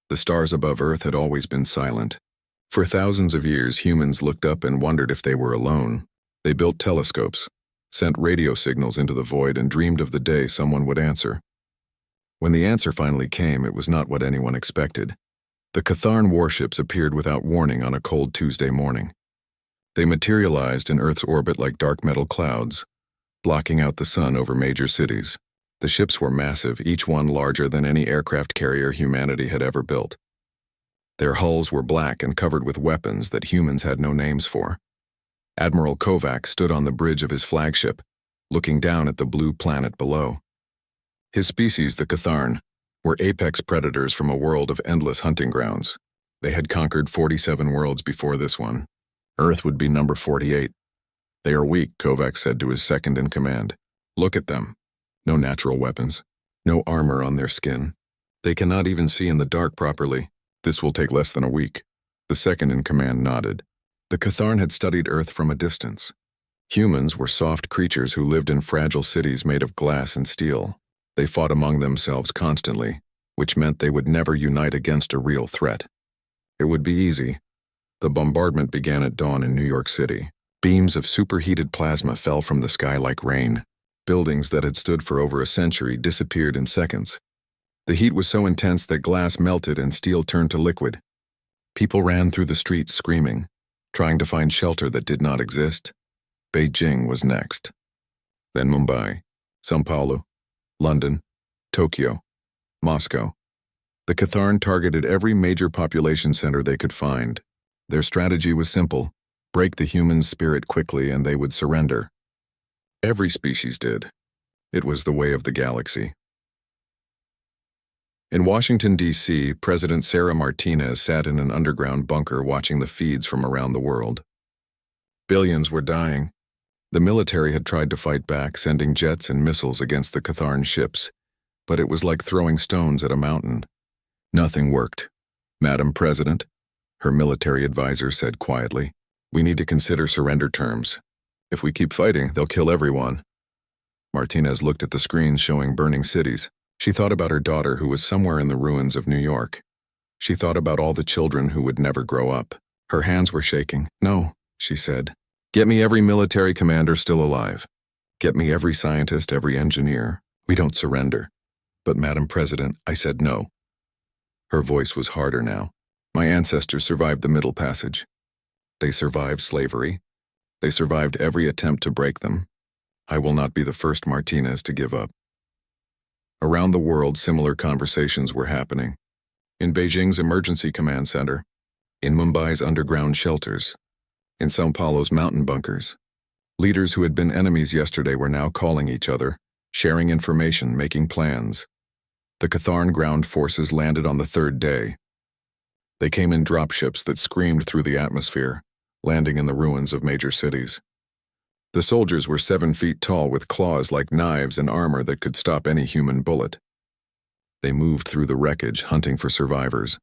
The stars above Earth had always been silent. For thousands of years, humans looked up and wondered if they were alone. They built telescopes, sent radio signals into the void, and dreamed of the day someone would answer. When the answer finally came, it was not what anyone expected. The Catharn warships appeared without warning on a cold Tuesday morning. They materialized in Earth's orbit like dark metal clouds, blocking out the sun over major cities. The ships were massive, each one larger than any aircraft carrier humanity had ever built. Their hulls were black and covered with weapons that humans had no names for. Admiral Kovac stood on the bridge of his flagship, looking down at the blue planet below. His species, the Catharn, were apex predators from a world of endless hunting grounds. They had conquered 47 worlds before this one. Earth would be number 48. "They are weak," Kovac said to his second-in-command. "Look at them. No natural weapons. No armor on their skin. They cannot even see in the dark properly. This will take less than a week." The second-in-command nodded. The Catharn had studied Earth from a distance. Humans were soft creatures who lived in fragile cities made of glass and steel. They fought among themselves constantly, which meant they would never unite against a real threat. It would be easy. The bombardment began at dawn in New York City. Beams of superheated plasma fell from the sky like rain. Buildings that had stood for over a century disappeared in seconds. The heat was so intense that glass melted and steel turned to liquid. People ran through the streets screaming, trying to find shelter that did not exist. Beijing was next. Then Mumbai, São Paulo, London, Tokyo, Moscow. The Catharn targeted every major population center they could find. Their strategy was simple: break the human spirit quickly and they would surrender. Every species did. It was the way of the galaxy. In Washington, D.C., President Sarah Martinez sat in an underground bunker watching the feeds from around the world. Billions were dying. The military had tried to fight back, sending jets and missiles against the Catharn ships, but it was like throwing stones at a mountain. Nothing worked. "Madam President," her military advisor said quietly, "we need to consider surrender terms. If we keep fighting, they'll kill everyone." Martinez looked at the screens showing burning cities. She thought about her daughter who was somewhere in the ruins of New York. She thought about all the children who would never grow up. Her hands were shaking. "No," she said. "Get me every military commander still alive. Get me every scientist, every engineer. We don't surrender." "But Madam President," I said no. Her voice was harder now. "My ancestors survived the Middle Passage. They survived slavery. They survived every attempt to break them. I will not be the first Martinez to give up." Around the world, similar conversations were happening. In Beijing's emergency command center, in Mumbai's underground shelters, in São Paulo's mountain bunkers. Leaders who had been enemies yesterday were now calling each other, sharing information, making plans. The Catharn ground forces landed on the third day. They came in dropships that screamed through the atmosphere, landing in the ruins of major cities. The soldiers were 7 feet tall with claws like knives and armor that could stop any human bullet. They moved through the wreckage, hunting for survivors.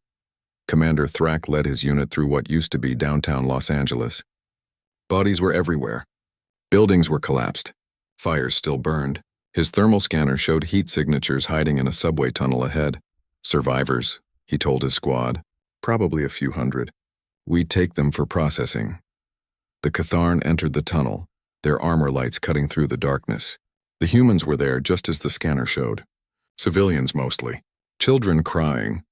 Commander Thrak led his unit through what used to be downtown Los Angeles. Bodies were everywhere. Buildings were collapsed. Fires still burned. His thermal scanner showed heat signatures hiding in a subway tunnel ahead. "Survivors," he told his squad. "Probably a few hundred. We'd take them for processing." The Catharn entered the tunnel, their armor lights cutting through the darkness. The humans were there just as the scanner showed. Civilians mostly. Children crying.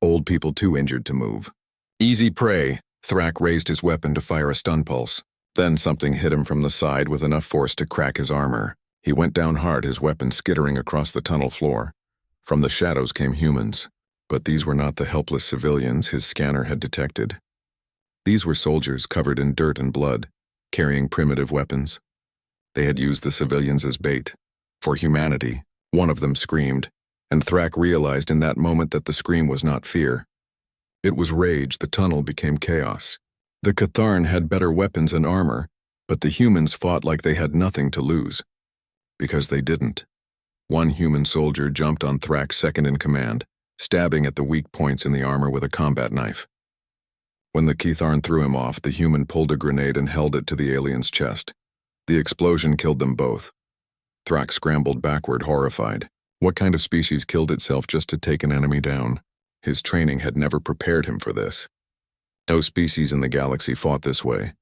Old people too injured to move. "Easy prey." Thrak raised his weapon to fire a stun pulse. Then something hit him from the side with enough force to crack his armor. He went down hard, his weapon skittering across the tunnel floor. From the shadows came humans, but these were not the helpless civilians his scanner had detected. These were soldiers covered in dirt and blood, carrying primitive weapons. They had used the civilians as bait. "For humanity," one of them screamed, and Thrak realized in that moment that the scream was not fear. It was rage. The tunnel became chaos. The Catharn had better weapons and armor, but the humans fought like they had nothing to lose. Because they didn't. One human soldier jumped on Thrak's second-in-command, stabbing at the weak points in the armor with a combat knife. When the Catharn threw him off, the human pulled a grenade and held it to the alien's chest. The explosion killed them both. Thrak scrambled backward, horrified. What kind of species killed itself just to take an enemy down? His training had never prepared him for this. No species in the galaxy fought this way.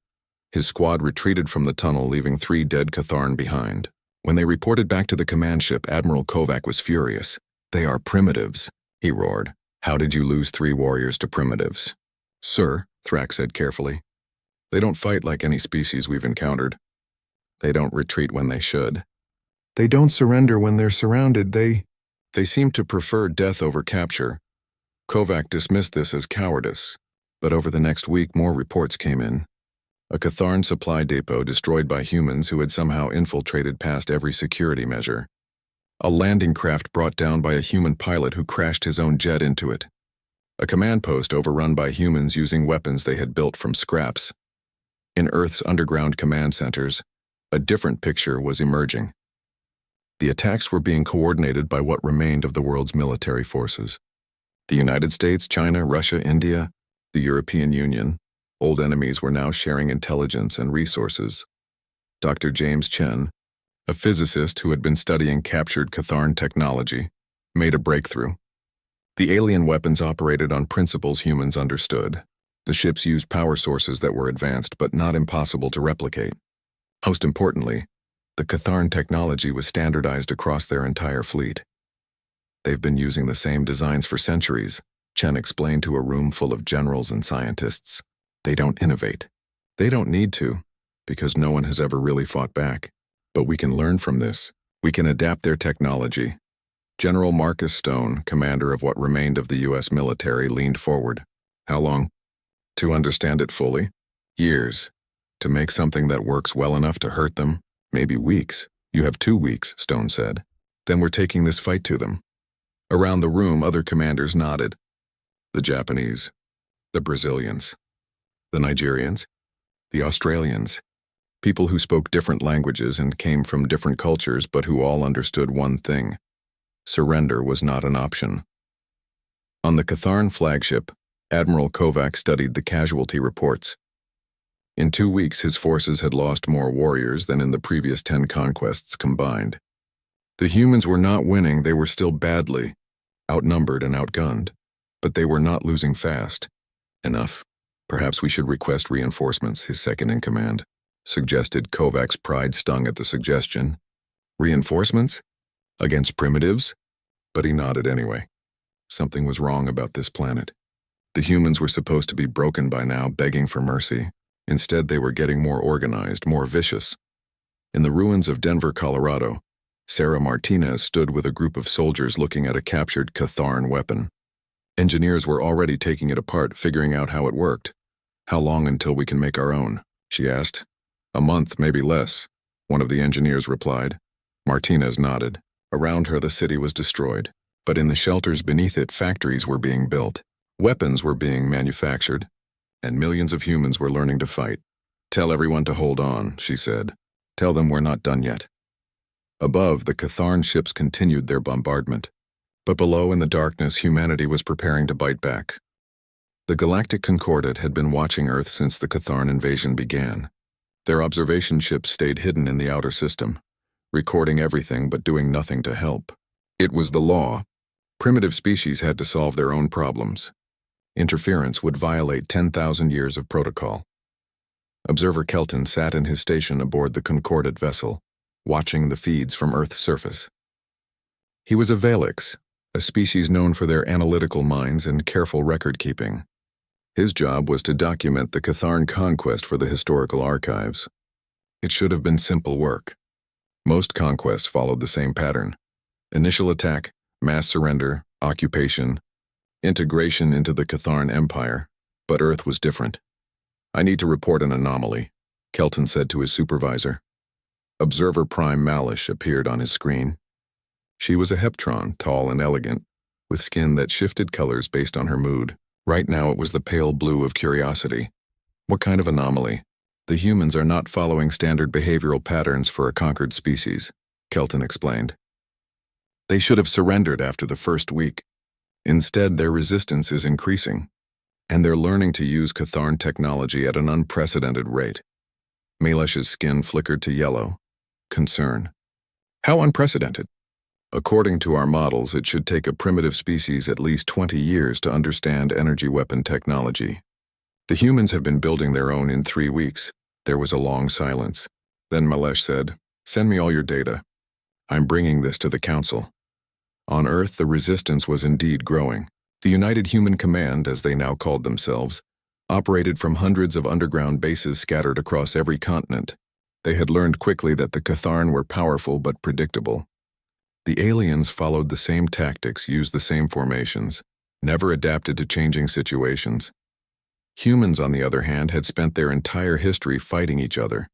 His squad retreated from the tunnel, leaving 3 dead Catharn behind. When they reported back to the command ship, Admiral Kovac was furious. "They are primitives," he roared. "How did you lose 3 warriors to primitives?" "Sir," Thrak said carefully, "they don't fight like any species we've encountered. They don't retreat when they should. They don't surrender when they're surrounded. They seem to prefer death over capture." Kovac dismissed this as cowardice, but over the next week more reports came in. A Catharn supply depot destroyed by humans who had somehow infiltrated past every security measure. A landing craft brought down by a human pilot who crashed his own jet into it. A command post overrun by humans using weapons they had built from scraps. In Earth's underground command centers, a different picture was emerging. The attacks were being coordinated by what remained of the world's military forces. The United States, China, Russia, India, the European Union, old enemies, were now sharing intelligence and resources. Dr. James Chen, a physicist who had been studying captured Catharn technology, made a breakthrough. The alien weapons operated on principles humans understood. The ships used power sources that were advanced but not impossible to replicate. Most importantly, the Catharn technology was standardized across their entire fleet. "They've been using the same designs for centuries," Chen explained to a room full of generals and scientists. "They don't innovate. They don't need to, because no one has ever really fought back. But we can learn from this. We can adapt their technology." General Marcus Stone, commander of what remained of the U.S. military, leaned forward. "How long? To understand it fully? Years. To make something that works well enough to hurt them? Maybe weeks. You have 2 weeks," Stone said. "Then we're taking this fight to them." Around the room, other commanders nodded. The Japanese, the Brazilians, the Nigerians, the Australians, people who spoke different languages and came from different cultures but who all understood one thing: surrender was not an option. On the Catharn flagship, Admiral Kovac studied the casualty reports. In 2 weeks, his forces had lost more warriors than in the previous 10 conquests combined. The humans were not winning, they were still badly outnumbered and outgunned, but they were not losing fast. "Enough. Perhaps we should request reinforcements," his second-in-command suggested. Kovac's pride stung at the suggestion. Reinforcements? Against primitives? But he nodded anyway. Something was wrong about this planet. The humans were supposed to be broken by now, begging for mercy. Instead, they were getting more organized, more vicious. In the ruins of Denver, Colorado, Sarah Martinez stood with a group of soldiers looking at a captured Catharn weapon. Engineers were already taking it apart, figuring out how it worked. "How long until we can make our own?" she asked. "A month, maybe less," one of the engineers replied. Martinez nodded. Around her, the city was destroyed, but in the shelters beneath it, factories were being built. Weapons were being manufactured, and millions of humans were learning to fight. "Tell everyone to hold on," she said. "Tell them we're not done yet." Above, the Catharn ships continued their bombardment. But below, in the darkness, humanity was preparing to bite back. The Galactic Concordat had been watching Earth since the Catharn invasion began. Their observation ships stayed hidden in the outer system, recording everything but doing nothing to help. It was the law. Primitive species had to solve their own problems. Interference would violate 10,000 years of protocol. Observer Kelton sat in his station aboard the Concordat vessel, watching the feeds from Earth's surface. He was a Valix, a species known for their analytical minds and careful record-keeping. His job was to document the Catharn conquest for the historical archives. It should have been simple work. Most conquests followed the same pattern: initial attack, mass surrender, occupation, integration into the Catharn Empire. But Earth was different. "I need to report an anomaly," Kelton said to his supervisor. Observer Prime Malish appeared on his screen. She was a Heptron, tall and elegant, with skin that shifted colors based on her mood. Right now it was the pale blue of curiosity. "What kind of anomaly?" "The humans are not following standard behavioral patterns for a conquered species," Kelton explained. "They should have surrendered after the first week. Instead, their resistance is increasing, and they're learning to use Catharn technology at an unprecedented rate." Malish's skin flickered to yellow. Concern. "How unprecedented?" According to our models, it should take a primitive species at least 20 years to understand energy weapon technology. The humans have been building their own in 3 weeks. There was a long silence. Then Malesh said, "Send me all your data. I'm bringing this to the council." On Earth, the resistance was indeed growing. The United Human Command, as they now called themselves, operated from hundreds of underground bases scattered across every continent. They had learned quickly that the Catharn were powerful but predictable. The aliens followed the same tactics, used the same formations, never adapted to changing situations. Humans, on the other hand, had spent their entire history fighting each other.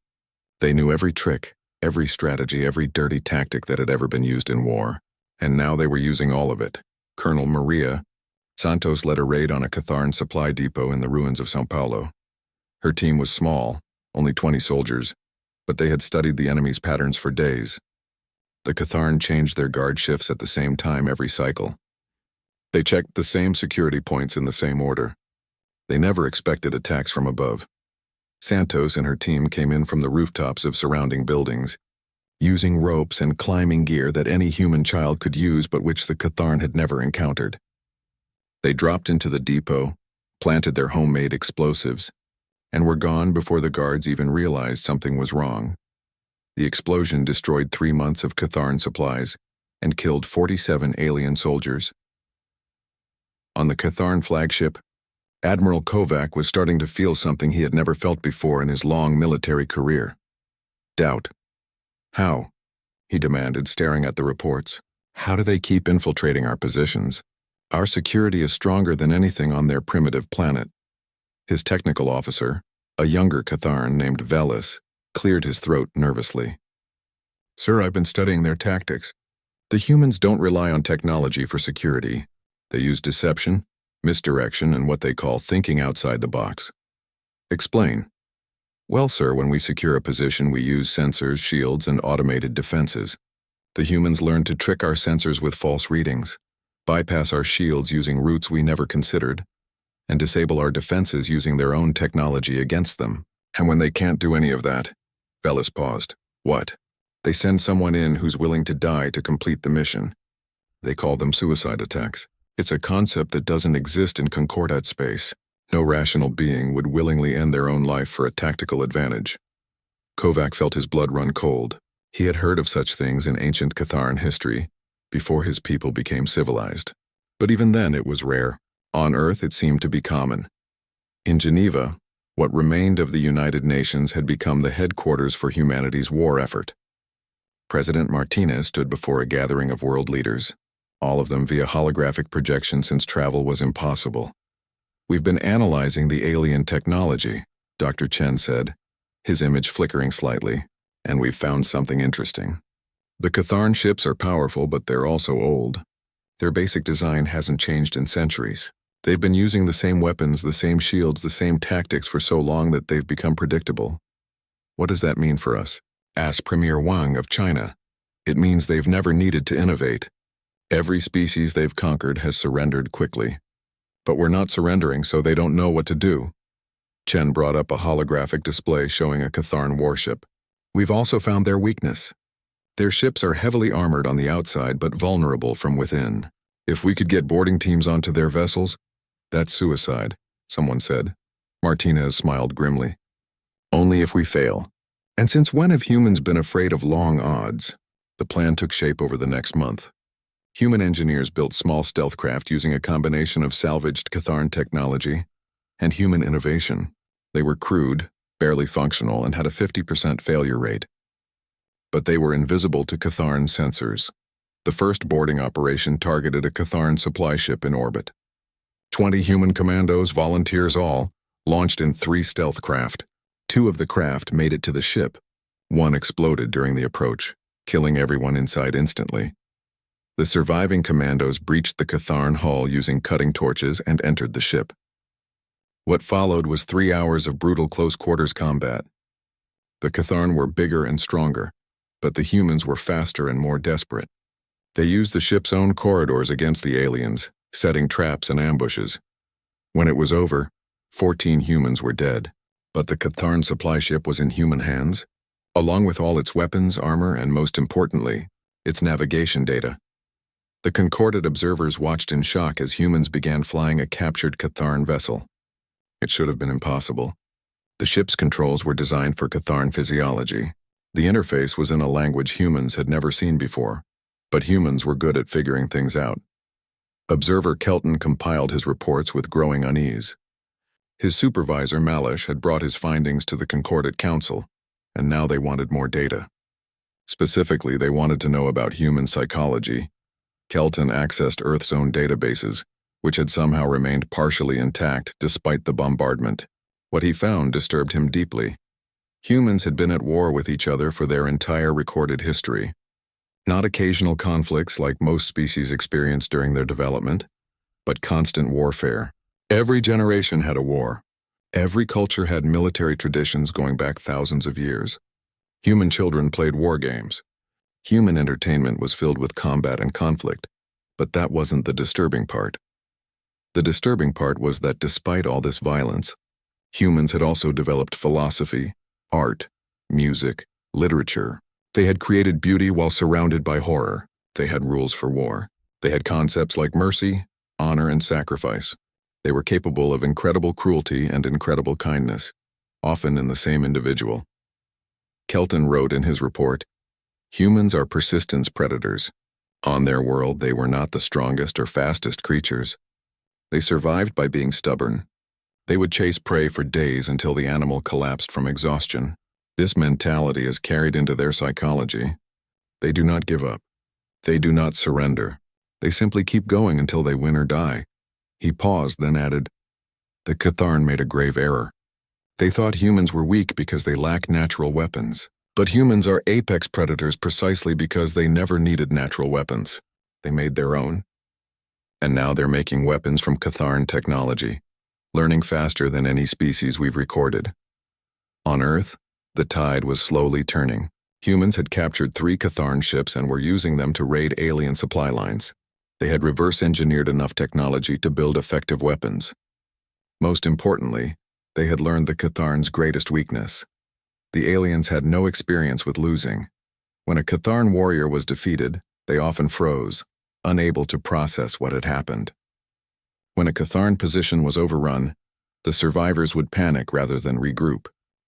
They knew every trick, every strategy, every dirty tactic that had ever been used in war, and now they were using all of it. Colonel Maria Santos led a raid on a Catharn supply depot in the ruins of São Paulo. Her team was small, only 20 soldiers, but they had studied the enemy's patterns for days. The Catharn changed their guard shifts at the same time every cycle. They checked the same security points in the same order. They never expected attacks from above. Santos and her team came in from the rooftops of surrounding buildings, using ropes and climbing gear that any human child could use but which the Catharn had never encountered. They dropped into the depot, planted their homemade explosives, and were gone before the guards even realized something was wrong. The explosion destroyed 3 months of Catharn supplies and killed 47 alien soldiers. On the Catharn flagship, Admiral Kovac was starting to feel something he had never felt before in his long military career. Doubt. "How?" he demanded, staring at the reports. "How do they keep infiltrating our positions? Our security is stronger than anything on their primitive planet." His technical officer, a younger Catharn named Velis, cleared his throat nervously. "Sir, I've been studying their tactics. The humans don't rely on technology for security. They use deception, misdirection, and what they call thinking outside the box." "Explain." "Well, sir, when we secure a position, we use sensors, shields, and automated defenses. The humans learn to trick our sensors with false readings, bypass our shields using routes we never considered, and disable our defenses using their own technology against them. And when they can't do any of that," Velis paused. "What? They send someone in who's willing to die to complete the mission. They call them suicide attacks. It's a concept that doesn't exist in Concordat space. No rational being would willingly end their own life for a tactical advantage." Kovac felt his blood run cold. He had heard of such things in ancient Catharn history, before his people became civilized. But even then it was rare. On Earth it seemed to be common. In Geneva, what remained of the United Nations had become the headquarters for humanity's war effort. President Martinez stood before a gathering of world leaders, all of them via holographic projection since travel was impossible. "We've been analyzing the alien technology," Dr. Chen said, his image flickering slightly, "and we've found something interesting. The Catharn ships are powerful, but they're also old. Their basic design hasn't changed in centuries. They've been using the same weapons, the same shields, the same tactics for so long that they've become predictable." "What does that mean for us?" asked Premier Wang of China. "It means they've never needed to innovate. Every species they've conquered has surrendered quickly. But we're not surrendering, so they don't know what to do." Chen brought up a holographic display showing a Catharn warship. "We've also found their weakness. Their ships are heavily armored on the outside but vulnerable from within. If we could get boarding teams onto their vessels, that's suicide," someone said. Martinez smiled grimly. "Only if we fail. And since when have humans been afraid of long odds?" The plan took shape over the next month. Human engineers built small stealth craft using a combination of salvaged Catharn technology and human innovation. They were crude, barely functional, and had a 50% failure rate. But they were invisible to Catharn sensors. The first boarding operation targeted a Catharn supply ship in orbit. 20 human commandos, volunteers all, launched in 3 stealth craft. 2 of the craft made it to the ship. 1 exploded during the approach, killing everyone inside instantly. The surviving commandos breached the Catharn hull using cutting torches and entered the ship. What followed was 3 hours of brutal close-quarters combat. The Catharn were bigger and stronger, but the humans were faster and more desperate. They used the ship's own corridors against the aliens, setting traps and ambushes. When it was over, 14 humans were dead, but the Catharn supply ship was in human hands, along with all its weapons, armor, and most importantly, its navigation data. The concorded observers watched in shock as humans began flying a captured Catharn vessel. It should have been impossible. The ship's controls were designed for Catharn physiology. The interface was in a language humans had never seen before, but humans were good at figuring things out. Observer Kelton compiled his reports with growing unease. His supervisor, Malish, had brought his findings to the Concordate Council, and now they wanted more data. Specifically, they wanted to know about human psychology. Kelton accessed Earth's own databases, which had somehow remained partially intact despite the bombardment. What he found disturbed him deeply. Humans had been at war with each other for their entire recorded history. Not occasional conflicts like most species experienced during their development, but constant warfare. Every generation had a war. Every culture had military traditions going back thousands of years. Human children played war games. Human entertainment was filled with combat and conflict, but that wasn't the disturbing part. The disturbing part was that despite all this violence, humans had also developed philosophy, art, music, literature. They had created beauty while surrounded by horror. They had rules for war. They had concepts like mercy, honor, and sacrifice. They were capable of incredible cruelty and incredible kindness, often in the same individual. Kelton wrote in his report, "Humans are persistence predators. On their world, they were not the strongest or fastest creatures. They survived by being stubborn. They would chase prey for days until the animal collapsed from exhaustion. This mentality is carried into their psychology. They do not give up. They do not surrender. They simply keep going until they win or die." He paused, then added, "The Catharn made a grave error. They thought humans were weak because they lacked natural weapons. But humans are apex predators precisely because they never needed natural weapons. They made their own. And now they're making weapons from Catharn technology, learning faster than any species we've recorded. On Earth, the tide was slowly turning. Humans had captured 3 Catharn ships and were using them to raid alien supply lines. They had reverse-engineered enough technology to build effective weapons. Most importantly, they had learned the Catharn's greatest weakness. The aliens had no experience with losing. When a Catharn warrior was defeated, they often froze, unable to process what had happened. When a Catharn position was overrun, the survivors would panic rather than regroup.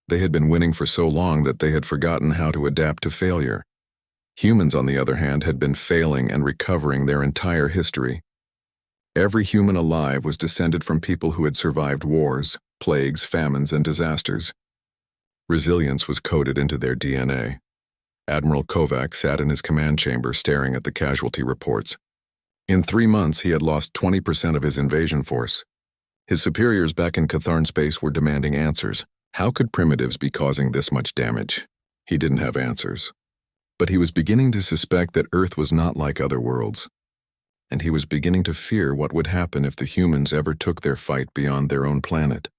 They had been winning for so long that they had forgotten how to adapt to failure. Humans, on the other hand, had been failing and recovering their entire history. Every human alive was descended from people who had survived wars, plagues, famines, and disasters. Resilience was coded into their DNA. Admiral Kovac sat in his command chamber staring at the casualty reports. In 3 months, he had lost 20% of his invasion force. His superiors back in Catharn space were demanding answers. How could primitives be causing this much damage? He didn't have answers. But he was beginning to suspect that Earth was not like other worlds. And he was beginning to fear what would happen if the humans ever took their fight beyond their own planet.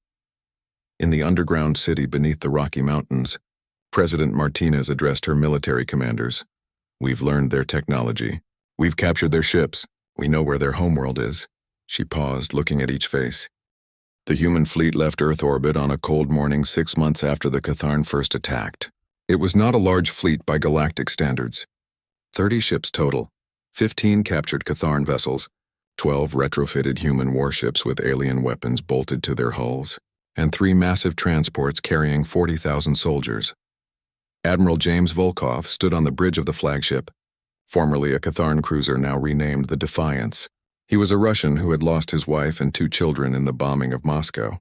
In the underground city beneath the Rocky Mountains, President Martinez addressed her military commanders. "We've learned their technology. We've captured their ships. We know where their homeworld is." She paused, looking at each face. The human fleet left Earth orbit on a cold morning 6 months after the Catharn first attacked. It was not a large fleet by galactic standards. 30 ships total, 15 captured Catharn vessels, 12 retrofitted human warships with alien weapons bolted to their hulls, and 3 massive transports carrying 40,000 soldiers. Admiral James Volkov stood on the bridge of the flagship, formerly a Catharn cruiser now renamed the Defiance. He was a Russian who had lost his wife and 2 children in the bombing of Moscow.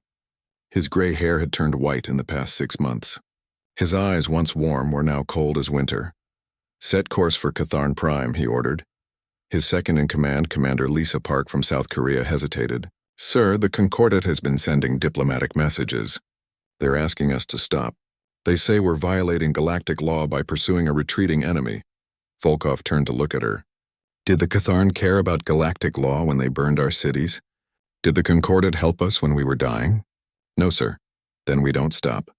His gray hair had turned white in the past 6 months. His eyes, once warm, were now cold as winter. "Set course for Catharn Prime," he ordered. His second-in-command, Commander Lisa Park from South Korea, hesitated. "Sir, the Concordate has been sending diplomatic messages. They're asking us to stop. They say we're violating galactic law by pursuing a retreating enemy." Volkov turned to look at her. "Did the Catharn care about galactic law when they burned our cities? Did the Concordate help us when we were dying?" "No, sir." "Then we don't stop."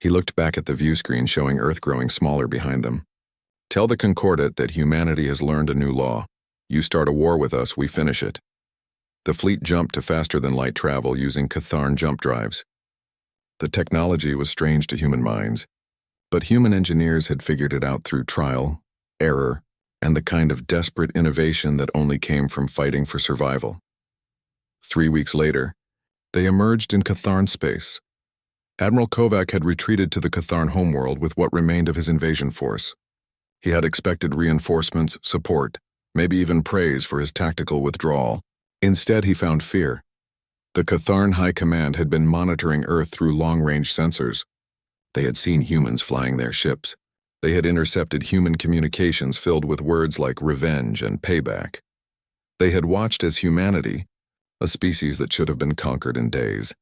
He looked back at the view screen showing Earth growing smaller behind them. "Tell the Concordate that humanity has learned a new law. You start a war with us, we finish it." The fleet jumped to faster-than-light travel using Catharn jump drives. The technology was strange to human minds, but human engineers had figured it out through trial, error, and the kind of desperate innovation that only came from fighting for survival. 3 weeks later, they emerged in Catharn space. Admiral Kovac had retreated to the Catharn homeworld with what remained of his invasion force. He had expected reinforcements, support, maybe even praise for his tactical withdrawal. Instead, he found fear. The Catharn High Command had been monitoring Earth through long-range sensors. They had seen humans flying their ships. They had intercepted human communications filled with words like revenge and payback. They had watched as humanity, a species that should have been conquered in days,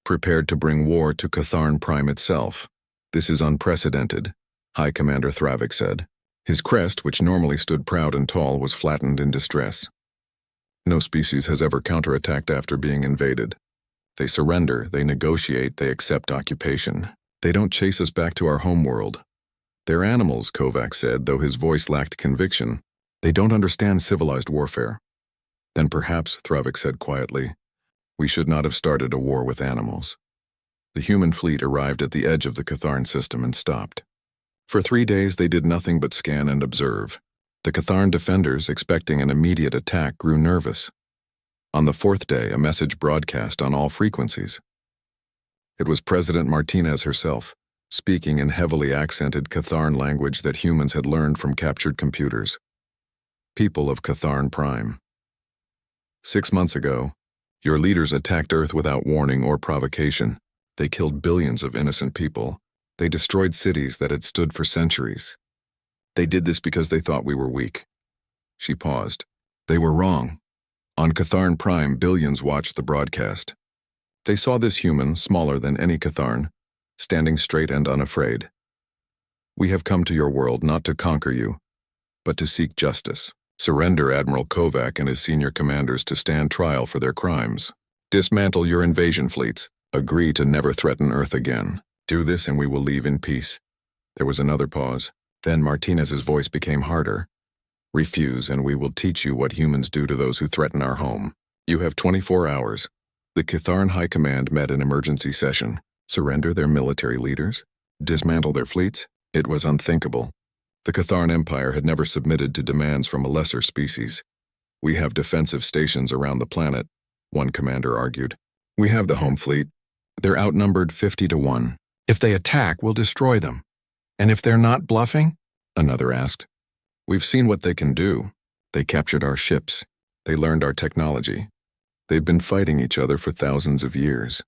prepared to bring war to Catharn Prime itself. "This is unprecedented," High Commander Thravik said. His crest, which normally stood proud and tall, was flattened in distress. "No species has ever counterattacked after being invaded. They surrender, they negotiate, they accept occupation. They don't chase us back to our homeworld. They're animals," Kovac said, though his voice lacked conviction. "They don't understand civilized warfare." "Then perhaps," Thravik said quietly, "we should not have started a war with animals." The human fleet arrived at the edge of the Catharn system and stopped. For 3 days they did nothing but scan and observe. The Catharn defenders, expecting an immediate attack, grew nervous. On the 4th day, a message broadcast on all frequencies. It was President Martinez herself, speaking in heavily accented Catharn language that humans had learned from captured computers. "People of Catharn Prime. 6 months ago, your leaders attacked Earth without warning or provocation. They killed billions of innocent people. They destroyed cities that had stood for centuries. They did this because they thought we were weak." She paused. "They were wrong. On Catharn Prime, billions watched the broadcast. They saw this human, smaller than any Catharn, standing straight and unafraid. We have come to your world not to conquer you, but to seek justice. Surrender Admiral Kovac and his senior commanders to stand trial for their crimes. Dismantle your invasion fleets. Agree to never threaten Earth again. Do this and we will leave in peace." There was another pause. Then Martinez's voice became harder. "Refuse and we will teach you what humans do to those who threaten our home. You have 24 hours. The Catharn High Command met in emergency session. Surrender their military leaders? Dismantle their fleets? It was unthinkable. The Catharn Empire had never submitted to demands from a lesser species. "We have defensive stations around the planet," one commander argued. "We have the home fleet. They're outnumbered 50 to 1. If they attack, we'll destroy them." "And if they're not bluffing?" another asked. "We've seen what they can do. They captured our ships. They learned our technology. They've been fighting each other for thousands of years.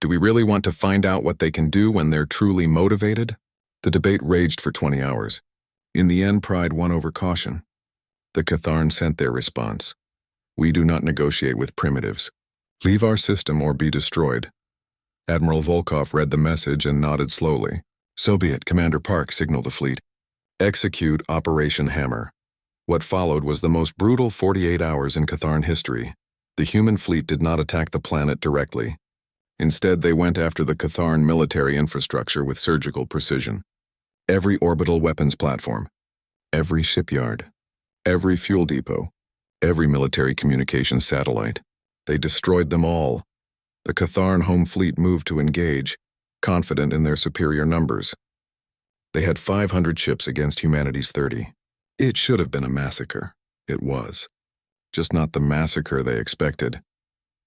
Do we really want to find out what they can do when they're truly motivated?" The debate raged for 20 hours. In the end, pride won over caution. The Catharn sent their response. "We do not negotiate with primitives. Leave our system or be destroyed." Admiral Volkov read the message and nodded slowly. "So be it," Commander Park signaled the fleet. Execute Operation Hammer. What followed was the most brutal 48 hours in Catharn history. The human fleet did not attack the planet directly. Instead, they went after the Catharn military infrastructure with surgical precision. Every orbital weapons platform, every shipyard, every fuel depot, every military communications satellite. They destroyed them all. The Catharn home fleet moved to engage, confident in their superior numbers. They had 500 ships against humanity's 30. It should have been a massacre. It was. Just not the massacre they expected.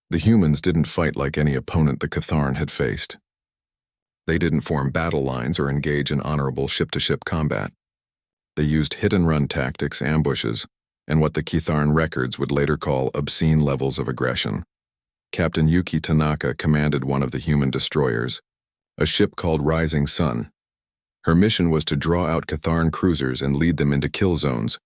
The humans didn't fight like any opponent the Catharn had faced. They didn't form battle lines or engage in honorable ship-to-ship combat. They used hit-and-run tactics, ambushes, and what the Catharn records would later call obscene levels of aggression. Captain Yuki Tanaka commanded one of the human destroyers, a ship called Rising Sun. Her mission was to draw out Catharn cruisers and lead them into kill zones.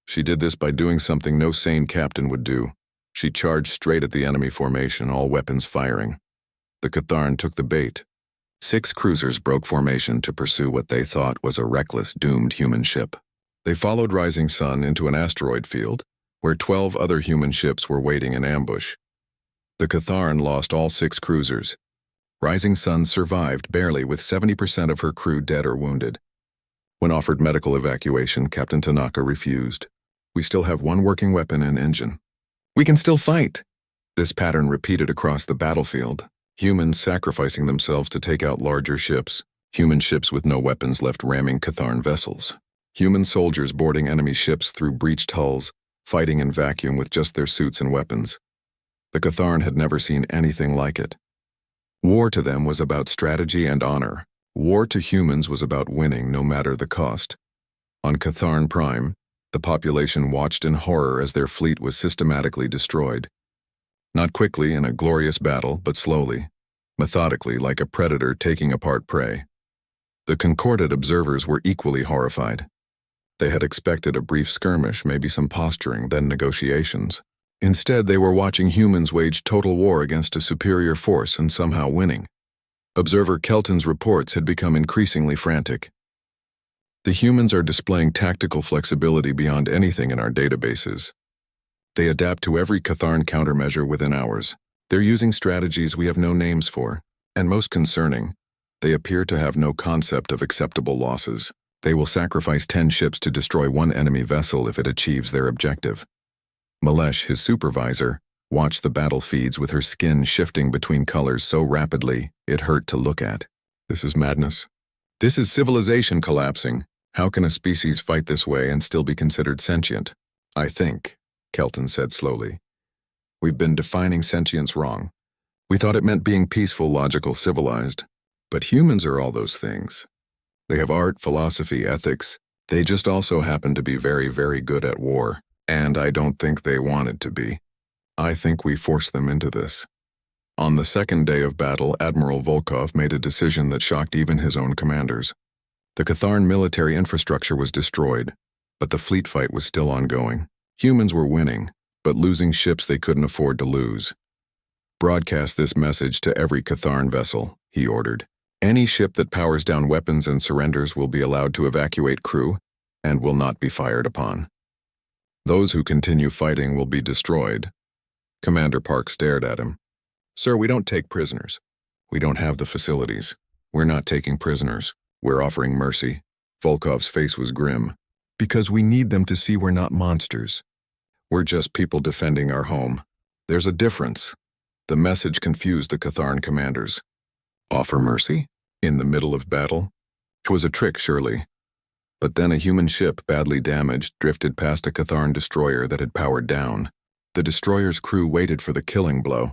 She did this by doing something no sane captain would do. She charged straight at the enemy formation, all weapons firing. The Catharn took the bait. 6 cruisers broke formation to pursue what they thought was a reckless, doomed human ship. They followed Rising Sun into an asteroid field, where 12 other human ships were waiting in ambush. The Catharn lost all 6 cruisers. Rising Sun survived barely, with 70% of her crew dead or wounded. When offered medical evacuation, Captain Tanaka refused. "We still have 1 working weapon and engine. We can still fight." This pattern repeated across the battlefield. Humans sacrificing themselves to take out larger ships. Human ships with no weapons left ramming Catharn vessels. Human soldiers boarding enemy ships through breached hulls, fighting in vacuum with just their suits and weapons. The Catharn had never seen anything like it. War to them was about strategy and honor. War to humans was about winning no matter the cost. On Catharn Prime, the population watched in horror as their fleet was systematically destroyed. Not quickly in a glorious battle, but slowly, methodically like a predator taking apart prey. The concorded observers were equally horrified. They had expected a brief skirmish, maybe some posturing, then negotiations. Instead, they were watching humans wage total war against a superior force and somehow winning. Observer Kelton's reports had become increasingly frantic. The humans are displaying tactical flexibility beyond anything in our databases. They adapt to every Catharn countermeasure within hours. They're using strategies we have no names for, and most concerning, they appear to have no concept of acceptable losses. They will sacrifice 10 ships to destroy one enemy vessel if it achieves their objective. Malesh, his supervisor, watched the battle feeds with her skin shifting between colors so rapidly it hurt to look at. This is madness. This is civilization collapsing. How can a species fight this way and still be considered sentient? I think, Kelton said slowly. We've been defining sentience wrong. We thought it meant being peaceful, logical, civilized. But humans are all those things. They have art, philosophy, ethics. They just also happen to be very, very good at war. And I don't think they wanted to be. I think we forced them into this. On the second day of battle, Admiral Volkov made a decision that shocked even his own commanders. The Catharn military infrastructure was destroyed, but the fleet fight was still ongoing. Humans were winning, but losing ships they couldn't afford to lose. Broadcast this message to every Catharn vessel, he ordered. Any ship that powers down weapons and surrenders will be allowed to evacuate crew and will not be fired upon. Those who continue fighting will be destroyed. Commander Park stared at him. Sir, we don't take prisoners. We don't have the facilities. We're not taking prisoners. We're offering mercy. Volkov's face was grim. Because we need them to see we're not monsters. We're just people defending our home. There's a difference. The message confused the Catharn commanders. Offer mercy? In the middle of battle? It was a trick, surely. But then a human ship, badly damaged, drifted past a Catharn destroyer that had powered down. The destroyer's crew waited for the killing blow.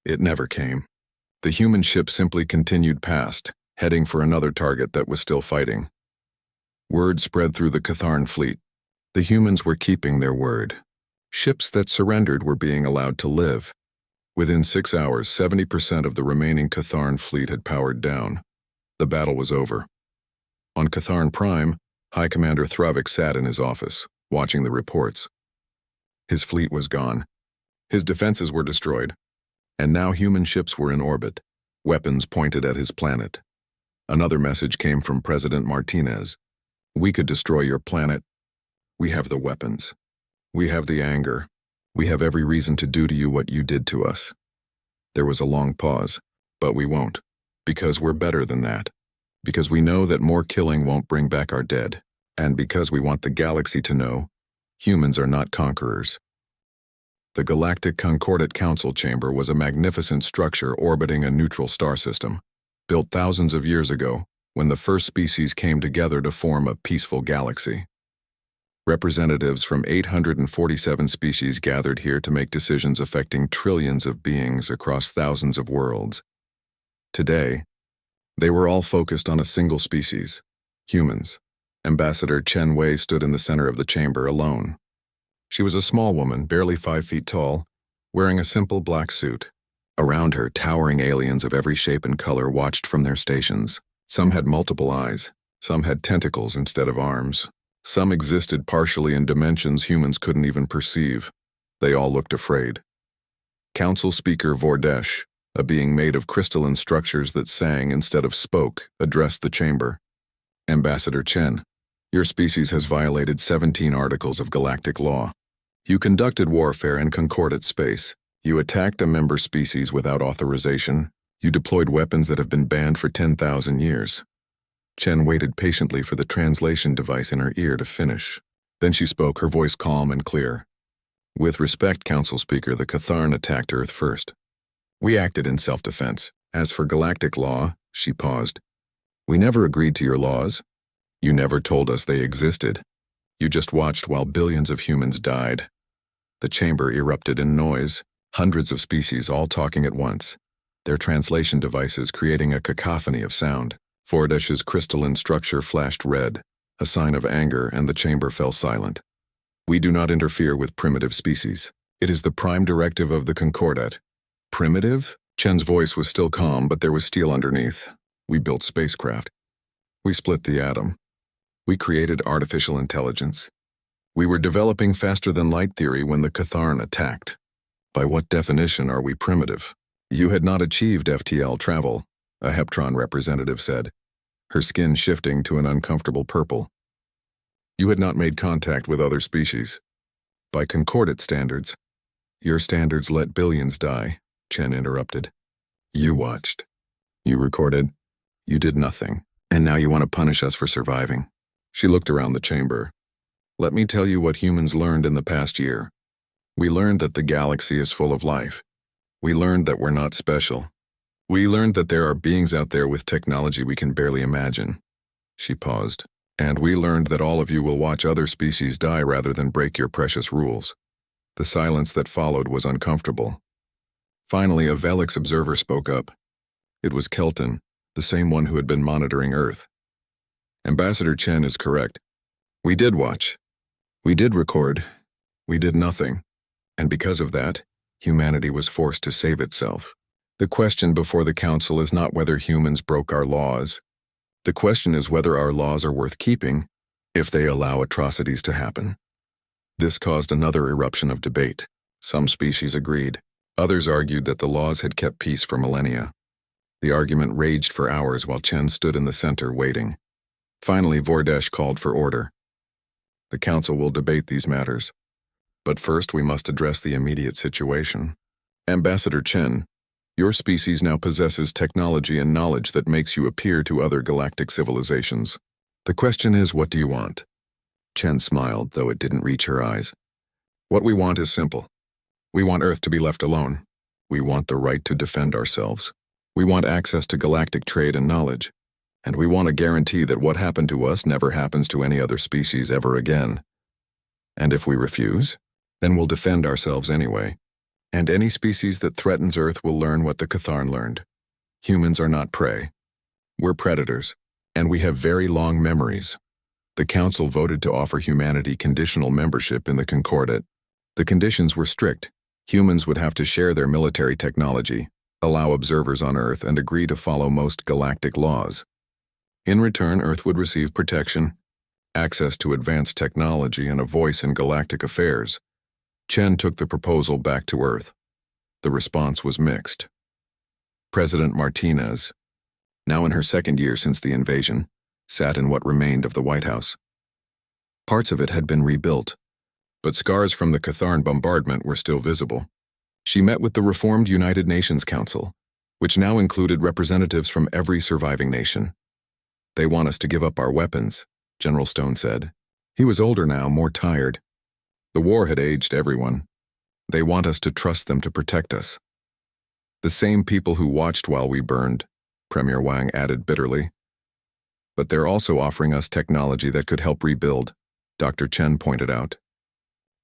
It never came. The human ship simply continued past, heading for another target that was still fighting. Word spread through the Catharn fleet. The humans were keeping their word. Ships that surrendered were being allowed to live. Within 6 hours, 70% of the remaining Catharn fleet had powered down. The battle was over. On Catharn Prime, High Commander Thravik sat in his office, watching the reports. His fleet was gone. His defenses were destroyed. And now human ships were in orbit, weapons pointed at his planet. Another message came from President Martinez. We could destroy your planet. We have the weapons. We have the anger. We have every reason to do to you what you did to us. There was a long pause, but we won't, because we're better than that. Because we know that more killing won't bring back our dead, and because we want the galaxy to know, humans are not conquerors. The Galactic Concordate Council Chamber was a magnificent structure orbiting a neutral star system, built thousands of years ago, when the first species came together to form a peaceful galaxy. Representatives from 847 species gathered here to make decisions affecting trillions of beings across thousands of worlds. Today, they were all focused on a single species, humans. Ambassador Chen Wei stood in the center of the chamber alone. She was a small woman, barely 5 feet tall, wearing a simple black suit. Around her, towering aliens of every shape and color watched from their stations. Some had multiple eyes, some had tentacles instead of arms. Some existed partially in dimensions humans couldn't even perceive. They all looked afraid. Council Speaker Vordesh, a being made of crystalline structures that sang instead of spoke, addressed the chamber. Ambassador Chen, your species has violated 17 articles of galactic law. You conducted warfare in concordate space. You attacked a member species without authorization. You deployed weapons that have been banned for 10,000 years. Chen waited patiently for the translation device in her ear to finish. Then she spoke, her voice calm and clear. With respect, Council Speaker, the Catharn attacked Earth first. We acted in self-defense. As for galactic law, she paused. We never agreed to your laws. You never told us they existed. You just watched while billions of humans died. The chamber erupted in noise, hundreds of species all talking at once, their translation devices creating a cacophony of sound. Fordesh's crystalline structure flashed red, a sign of anger, and the chamber fell silent. We do not interfere with primitive species. It is the prime directive of the Concordat. Primitive? Chen's voice was still calm, but there was steel underneath. We built spacecraft. We split the atom. We created artificial intelligence. We were developing faster-than-light theory when the Catharn attacked. By what definition are we primitive? You had not achieved FTL travel, a Heptron representative said, her skin shifting to an uncomfortable purple. You had not made contact with other species. By Concordat standards, your standards let billions die, Chen interrupted. You watched. You recorded. You did nothing. And now you want to punish us for surviving. She looked around the chamber. Let me tell you what humans learned in the past year. We learned that the galaxy is full of life. We learned that we're not special. We learned that there are beings out there with technology we can barely imagine. She paused. And we learned that all of you will watch other species die rather than break your precious rules. The silence that followed was uncomfortable. Finally, a Velix observer spoke up. It was Kelton, the same one who had been monitoring Earth. Ambassador Chen is correct. We did watch. We did record. We did nothing. And because of that, humanity was forced to save itself. The question before the Council is not whether humans broke our laws. The question is whether our laws are worth keeping if they allow atrocities to happen. This caused another eruption of debate. Some species agreed. Others argued that the laws had kept peace for millennia. The argument raged for hours while Chen stood in the center waiting. Finally, Vordesh called for order. The Council will debate these matters. But first we must address the immediate situation. Ambassador Chen, your species now possesses technology and knowledge that makes you appear to other galactic civilizations. The question is, what do you want? Chen smiled, though it didn't reach her eyes. What we want is simple. We want Earth to be left alone. We want the right to defend ourselves. We want access to galactic trade and knowledge. And we want a guarantee that what happened to us never happens to any other species ever again. And if we refuse, then we'll defend ourselves anyway. And any species that threatens Earth will learn what the Catharn learned. Humans are not prey. We're predators, and we have very long memories. The Council voted to offer humanity conditional membership in the Concordat. The conditions were strict. Humans would have to share their military technology, allow observers on Earth, and agree to follow most galactic laws. In return, Earth would receive protection, access to advanced technology, and a voice in galactic affairs. Chen took the proposal back to Earth. The response was mixed. President Martinez, now in her second year since the invasion, sat in what remained of the White House. Parts of it had been rebuilt, but scars from the Catharn bombardment were still visible. She met with the reformed United Nations Council, which now included representatives from every surviving nation. They want us to give up our weapons, General Stone said. He was older now, more tired. The war had aged everyone. They want us to trust them to protect us. The same people who watched while we burned, Premier Wang added bitterly. But they're also offering us technology that could help rebuild, Dr. Chen pointed out.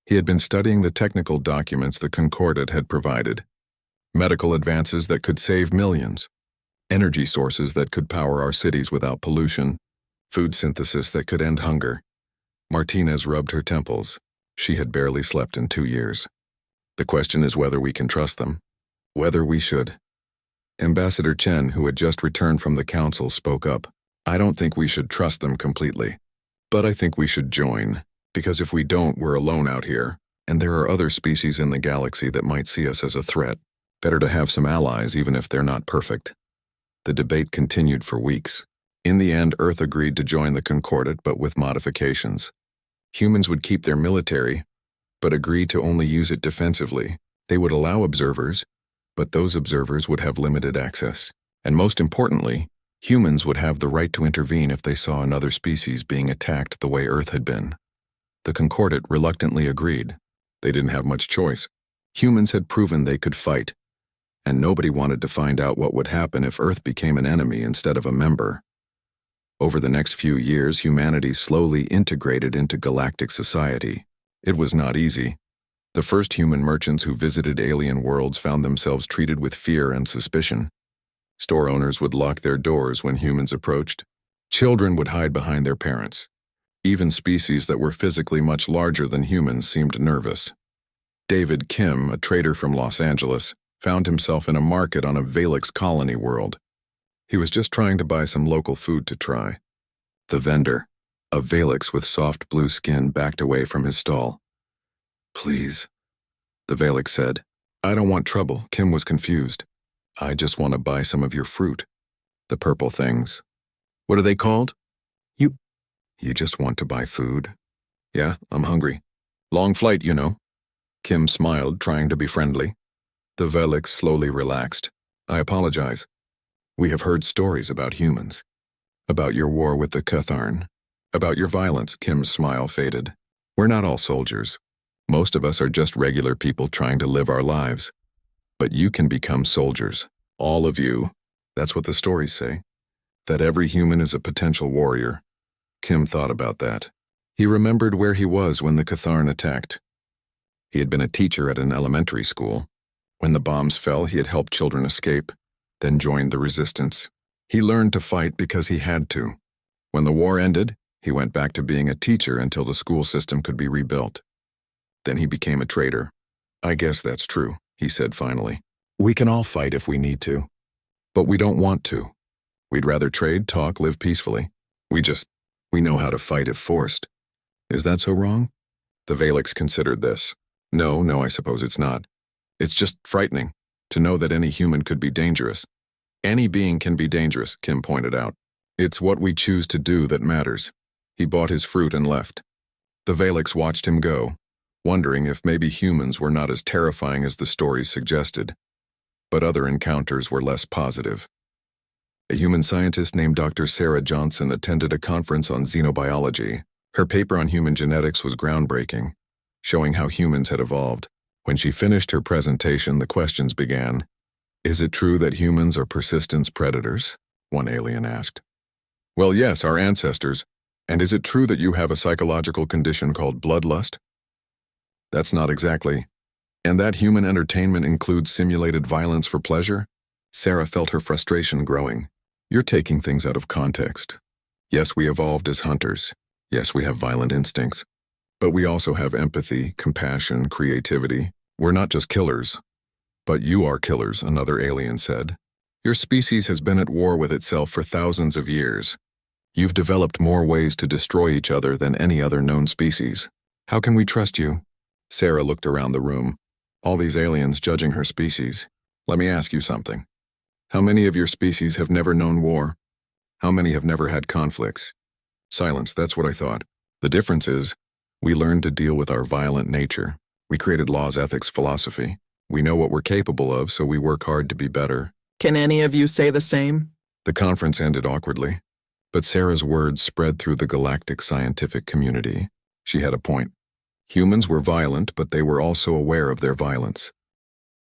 He had been studying the technical documents the Concordat had provided. Medical advances that could save millions. Energy sources that could power our cities without pollution. Food synthesis that could end hunger. Martinez rubbed her temples. She had barely slept in 2 years. The question is whether we can trust them. Whether we should. Ambassador Chen, who had just returned from the Council, spoke up. I don't think we should trust them completely. But I think we should join. Because if we don't, we're alone out here. And there are other species in the galaxy that might see us as a threat. Better to have some allies, even if they're not perfect. The debate continued for weeks. In the end, Earth agreed to join the Concordat, but with modifications. Humans would keep their military, but agree to only use it defensively. They would allow observers, but those observers would have limited access. And most importantly, humans would have the right to intervene if they saw another species being attacked the way Earth had been. The Concordat reluctantly agreed. They didn't have much choice. Humans had proven they could fight, and nobody wanted to find out what would happen if Earth became an enemy instead of a member. Over the next few years, humanity slowly integrated into galactic society. It was not easy. The first human merchants who visited alien worlds found themselves treated with fear and suspicion. Store owners would lock their doors when humans approached. Children would hide behind their parents. Even species that were physically much larger than humans seemed nervous. David Kim, a trader from Los Angeles, found himself in a market on a Valix colony world. He was just trying to buy some local food to try. The vendor, a Valix with soft blue skin, backed away from his stall. "Please," the Valix said. "I don't want trouble." Kim was confused. "I just want to buy some of your fruit. The purple things. What are they called?" You just want to buy food?" "Yeah, I'm hungry. Long flight, you know." Kim smiled, trying to be friendly. The Valix slowly relaxed. "I apologize. We have heard stories about humans. About your war with the Catharn. About your violence." Kim's smile faded. "We're not all soldiers. Most of us are just regular people trying to live our lives. But you can become soldiers. All of you. That's what the stories say. That every human is a potential warrior." Kim thought about that. He remembered where he was when the Catharn attacked. He had been a teacher at an elementary school. When the bombs fell, he had helped children escape, then joined the resistance. He learned to fight because he had to. When the war ended, he went back to being a teacher until the school system could be rebuilt. Then he became a trader. "I guess that's true," he said finally. "We can all fight if we need to. But we don't want to. We'd rather trade, talk, live peacefully. We know how to fight if forced. Is that so wrong?" The Valix considered this. No, I suppose it's not. It's just frightening to know that any human could be dangerous. Any being can be dangerous, Kim pointed out. It's what we choose to do that matters. He bought his fruit and left. The Valix watched him go, wondering if maybe humans were not as terrifying as the stories suggested. But other encounters were less positive. A human scientist named Dr. Sarah Johnson attended a conference on xenobiology. Her paper on human genetics was groundbreaking, showing how humans had evolved. When she finished her presentation, the questions began. "Is it true that humans are persistence predators?" one alien asked. "Well, yes, our ancestors. And is it true that you have a psychological condition called bloodlust?" "That's not exactly. And that human entertainment includes simulated violence for pleasure?" Sarah felt her frustration growing. "You're taking things out of context. Yes, we evolved as hunters. Yes, we have violent instincts. But we also have empathy, compassion, creativity. We're not just killers." "But you are killers," another alien said. "Your species has been at war with itself for thousands of years. You've developed more ways to destroy each other than any other known species. How can we trust you?" Sarah looked around the room. All these aliens judging her species. "Let me ask you something. How many of your species have never known war? How many have never had conflicts?" Silence, that's what I thought. The difference is, we learned to deal with our violent nature. We created laws, ethics, philosophy. We know what we're capable of, so we work hard to be better. Can any of you say the same? The conference ended awkwardly, but Sarah's words spread through the galactic scientific community. She had a point. Humans were violent, but they were also aware of their violence.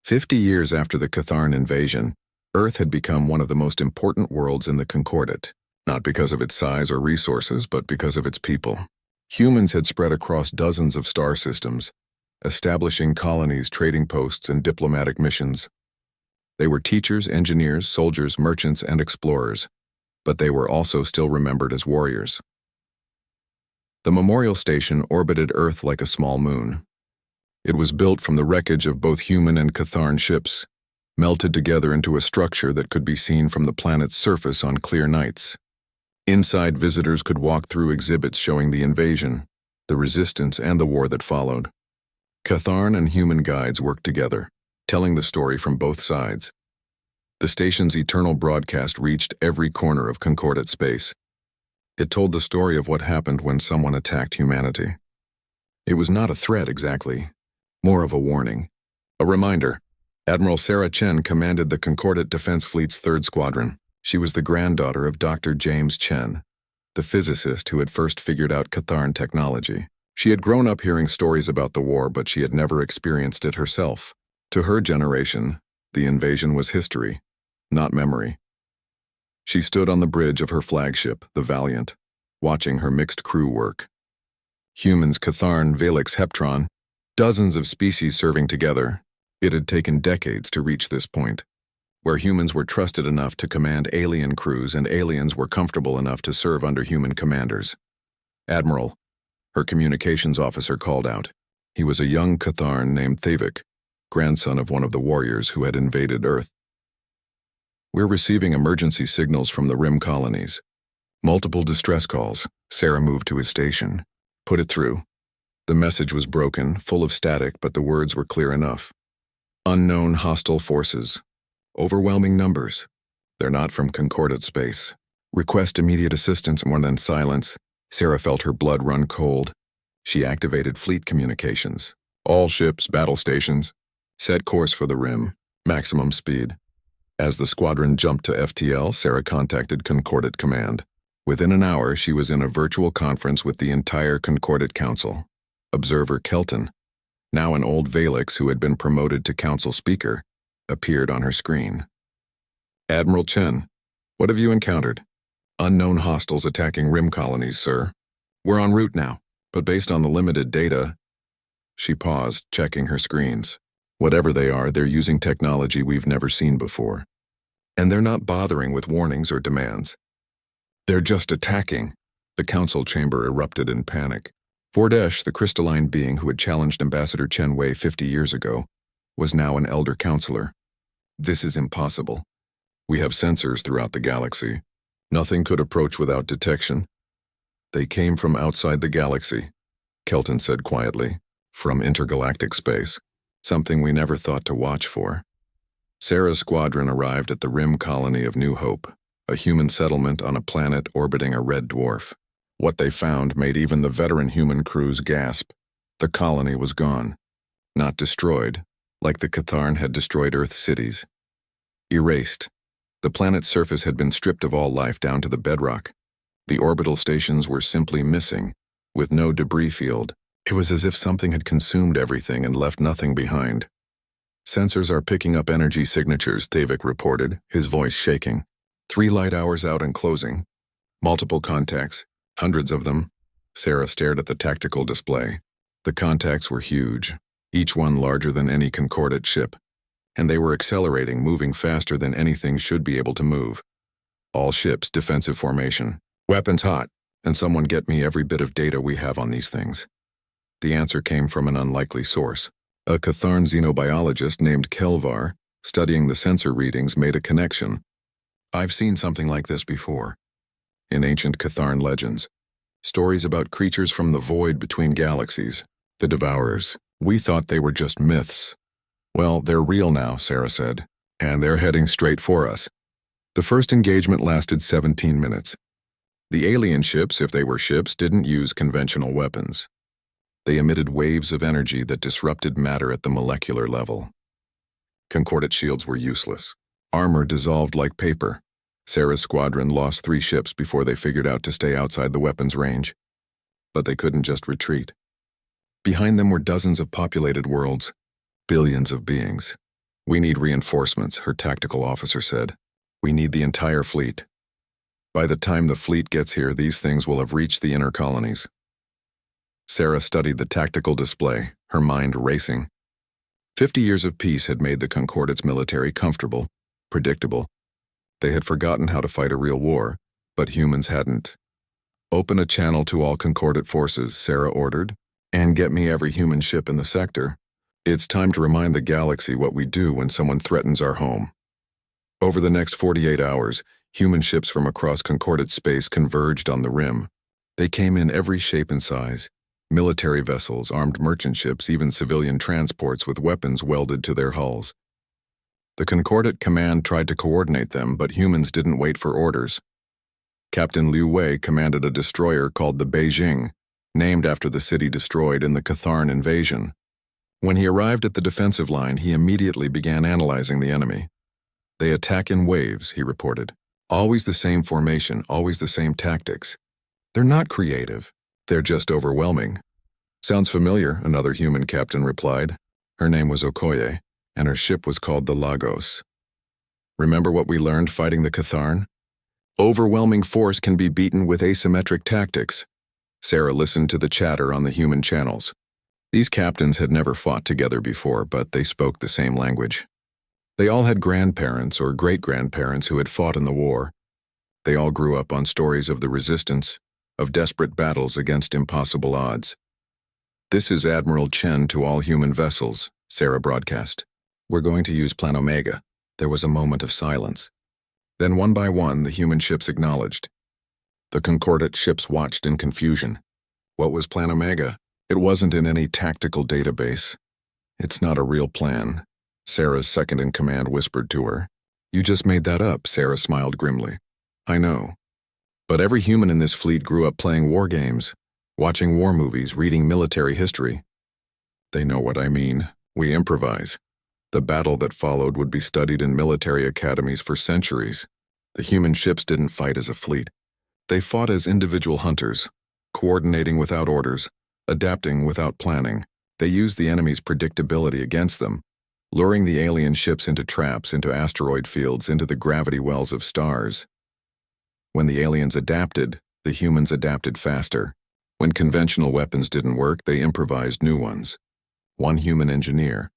50 years after the Catharn invasion, Earth had become one of the most important worlds in the Concordat, not because of its size or resources, but because of its people. Humans had spread across dozens of star systems, establishing colonies, trading posts, and diplomatic missions. They were teachers, engineers, soldiers, merchants, and explorers, but they were also still remembered as warriors. The memorial station orbited Earth like a small moon. It was built from the wreckage of both human and Catharn ships, melted together into a structure that could be seen from the planet's surface on clear nights. Inside, visitors could walk through exhibits showing the invasion, the resistance, and the war that followed. Catharn and human guides worked together, telling the story from both sides. The station's eternal broadcast reached every corner of Concordat space. It told the story of what happened when someone attacked humanity. It was not a threat exactly, more of a warning. A reminder. Admiral Sarah Chen commanded the Concordat Defense Fleet's 3rd Squadron. She was the granddaughter of Dr. James Chen, the physicist who had first figured out Catharn technology. She had grown up hearing stories about the war, but she had never experienced it herself. To her generation, the invasion was history, not memory. She stood on the bridge of her flagship, the Valiant, watching her mixed crew work. Humans Catharn, Valix, Heptron, dozens of species serving together. It had taken decades to reach this point, where humans were trusted enough to command alien crews and aliens were comfortable enough to serve under human commanders. Admiral, her communications officer called out. He was a young Catharn named Thavik, grandson of one of the warriors who had invaded Earth. We're receiving emergency signals from the Rim colonies. Multiple distress calls. Sarah moved to his station. Put it through. The message was broken, full of static, but the words were clear enough. Unknown hostile forces. Overwhelming numbers. They're not from Concordate space. Request immediate assistance. More than silence. Sarah felt her blood run cold. She activated fleet communications. All ships, battle stations. Set course for the Rim. Maximum speed. As the squadron jumped to FTL, Sarah contacted Concordate Command. Within an hour, she was in a virtual conference with the entire Concordate Council. Observer Kelton, now an old Valix who had been promoted to council speaker, appeared on her screen. Admiral Chen, what have you encountered? Unknown hostiles attacking Rim colonies, sir. We're en route now, but based on the limited data... She paused, checking her screens. Whatever they are, they're using technology we've never seen before. And they're not bothering with warnings or demands. They're just attacking. The council chamber erupted in panic. Fordesh, the crystalline being who had challenged Ambassador Chen Wei 50 years ago, was now an elder counselor. This is impossible. We have sensors throughout the galaxy. Nothing could approach without detection. They came from outside the galaxy, Kelton said quietly, from intergalactic space, something we never thought to watch for. Sarah's squadron arrived at the Rim colony of New Hope, a human settlement on a planet orbiting a red dwarf. What they found made even the veteran human crews gasp. The colony was gone. Not destroyed, like the Catharn had destroyed Earth cities. Erased. The planet's surface had been stripped of all life down to the bedrock. The orbital stations were simply missing, with no debris field. It was as if something had consumed everything and left nothing behind. Sensors are picking up energy signatures, Thavik reported, his voice shaking. 3 light hours out and closing. Multiple contacts, hundreds of them. Sarah stared at the tactical display. The contacts were huge, each one larger than any Concordate ship. And they were accelerating, moving faster than anything should be able to move. All ships, defensive formation. Weapons hot, and someone get me every bit of data we have on these things. The answer came from an unlikely source. A Catharn xenobiologist named Kelvar, studying the sensor readings, made a connection. I've seen something like this before. In ancient Catharn legends. Stories about creatures from the void between galaxies. The Devourers. We thought they were just myths. Well, they're real now, Sarah said. And they're heading straight for us. The first engagement lasted 17 minutes. The alien ships, if they were ships, didn't use conventional weapons. They emitted waves of energy that disrupted matter at the molecular level. Concordate shields were useless. Armor dissolved like paper. Sarah's squadron lost 3 ships before they figured out to stay outside the weapons range. But they couldn't just retreat. Behind them were dozens of populated worlds, billions of beings. We need reinforcements, her tactical officer said. We need the entire fleet. By the time the fleet gets here, these things will have reached the inner colonies. Sarah studied the tactical display, her mind racing. 50 years of peace had made the Concordate's military comfortable, predictable. They had forgotten how to fight a real war, but humans hadn't. Open a channel to all Concordate forces, Sarah ordered, and get me every human ship in the sector. It's time to remind the galaxy what we do when someone threatens our home. Over the next 48 hours, human ships from across Concordate space converged on the Rim. They came in every shape and size. Military vessels, armed merchant ships, even civilian transports with weapons welded to their hulls. The Concordate command tried to coordinate them, but humans didn't wait for orders. Captain Liu Wei commanded a destroyer called the Beijing, named after the city destroyed in the Catharn invasion. When he arrived at the defensive line, he immediately began analyzing the enemy. They attack in waves, he reported. Always the same formation, always the same tactics. They're not creative. They're just overwhelming. Sounds familiar, another human captain replied. Her name was Okoye, and her ship was called the Lagos. Remember what we learned fighting the Catharn? Overwhelming force can be beaten with asymmetric tactics. Sarah listened to the chatter on the human channels. These captains had never fought together before, but they spoke the same language. They all had grandparents or great-grandparents who had fought in the war. They all grew up on stories of the resistance, of desperate battles against impossible odds. "This is Admiral Chen to all human vessels," Sarah broadcast. "We're going to use Plan Omega." There was a moment of silence. Then one by one, the human ships acknowledged. The Concordat ships watched in confusion. What was Plan Omega? It wasn't in any tactical database. "It's not a real plan," Sarah's second-in-command whispered to her. "You just made that up," Sarah smiled grimly. "I know. But every human in this fleet grew up playing war games, watching war movies, reading military history. They know what I mean. We improvise. The battle that followed would be studied in military academies for centuries. The human ships didn't fight as a fleet. They fought as individual hunters, coordinating without orders, adapting without planning. They used the enemy's predictability against them, luring the alien ships into traps, into asteroid fields, into the gravity wells of stars. When the aliens adapted, the humans adapted faster. When conventional weapons didn't work, they improvised new ones. One human engineer,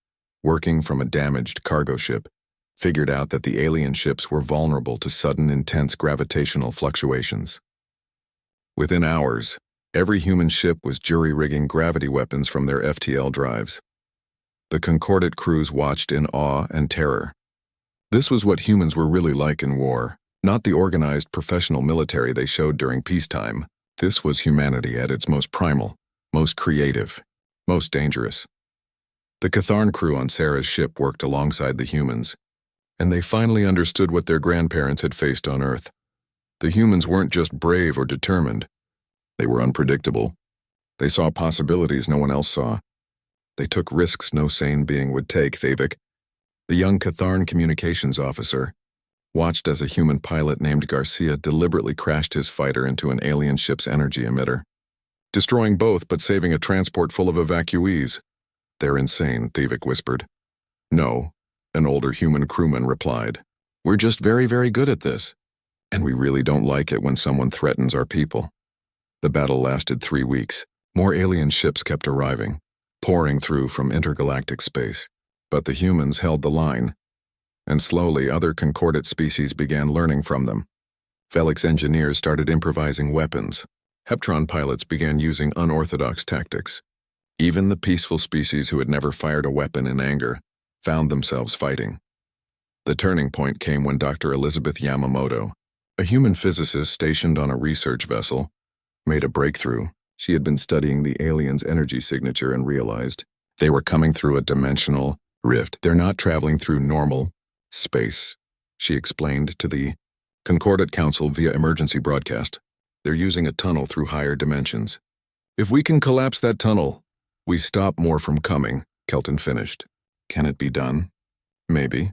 working from a damaged cargo ship, figured out that the alien ships were vulnerable to sudden, intense gravitational fluctuations. Within hours, every human ship was jury-rigging gravity weapons from their FTL drives. The Concordat crews watched in awe and terror. This was what humans were really like in war, not the organized professional military they showed during peacetime. This was humanity at its most primal, most creative, most dangerous. The Catharn crew on Sarah's ship worked alongside the humans, and they finally understood what their grandparents had faced on Earth. The humans weren't just brave or determined. They were unpredictable. They saw possibilities no one else saw. They took risks no sane being would take. Thavik, the young Catharn communications officer, watched as a human pilot named Garcia deliberately crashed his fighter into an alien ship's energy emitter, destroying both but saving a transport full of evacuees. "They're insane," Thavik whispered. "No," an older human crewman replied. "We're just very, very good at this. And we really don't like it when someone threatens our people." The battle lasted 3 weeks. More alien ships kept arriving, pouring through from intergalactic space. But the humans held the line, and slowly other Concordat species began learning from them. Velik's engineers started improvising weapons. Heptron pilots began using unorthodox tactics. Even the peaceful species who had never fired a weapon in anger found themselves fighting. The turning point came when Dr. Elizabeth Yamamoto, a human physicist stationed on a research vessel, made a breakthrough. She had been studying the aliens' energy signature and realized they were coming through a dimensional rift. "They're not traveling through normal space," she explained to the Concordat Council via emergency broadcast. "They're using a tunnel through higher dimensions. If we can collapse that tunnel, we stop more from coming," Kelton finished. "Can it be done? Maybe.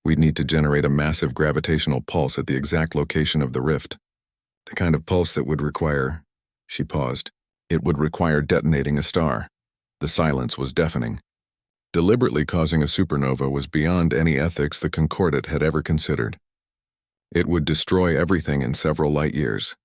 We'd need to generate a massive gravitational pulse at the exact location of the rift. The kind of pulse that would require..." She paused. "It would require detonating a star." The silence was deafening. Deliberately causing a supernova was beyond any ethics the Concordat had ever considered. It would destroy everything in several light years.